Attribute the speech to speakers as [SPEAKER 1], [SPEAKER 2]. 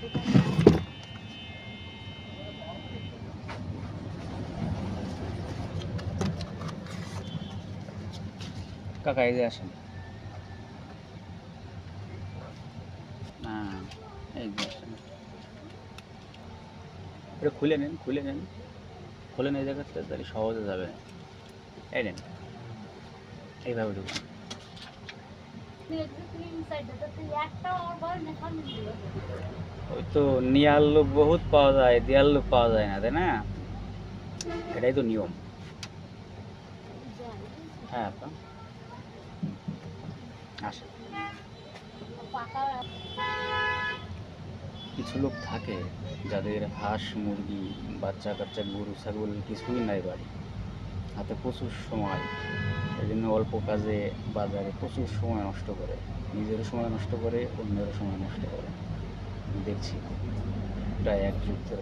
[SPEAKER 1] কাকা এই যে আসেন। না এই যে আসেন, এটা খুলে নেন, খুলে নেন, খুলে নেন এই জায়গাতে, তাহলে সহজে যাবে। এই নেন, এইভাবে ঢুকুন। ওই তো নিয়ার লোক বহুত পাওয়া যায়, দেয়ার লোক পাওয়া যায় না, তাই না? এটাই তো নিয়ম। হ্যাঁ আপা, আসেন। কিছু লোক থাকে যাদের হাঁস মুরগি বাচ্চা কাচ্চা গরু ছাগল কিছুই নাই বাড়ি, হাতে প্রচুর সময়, এই জন্য অল্প কাজে বাজারে প্রচুর সময় নষ্ট করে, নিজেরও সময় নষ্ট করে, অন্যেরও সময় নষ্ট করে। দেখছি প্রায় 1 যুগ ধরে।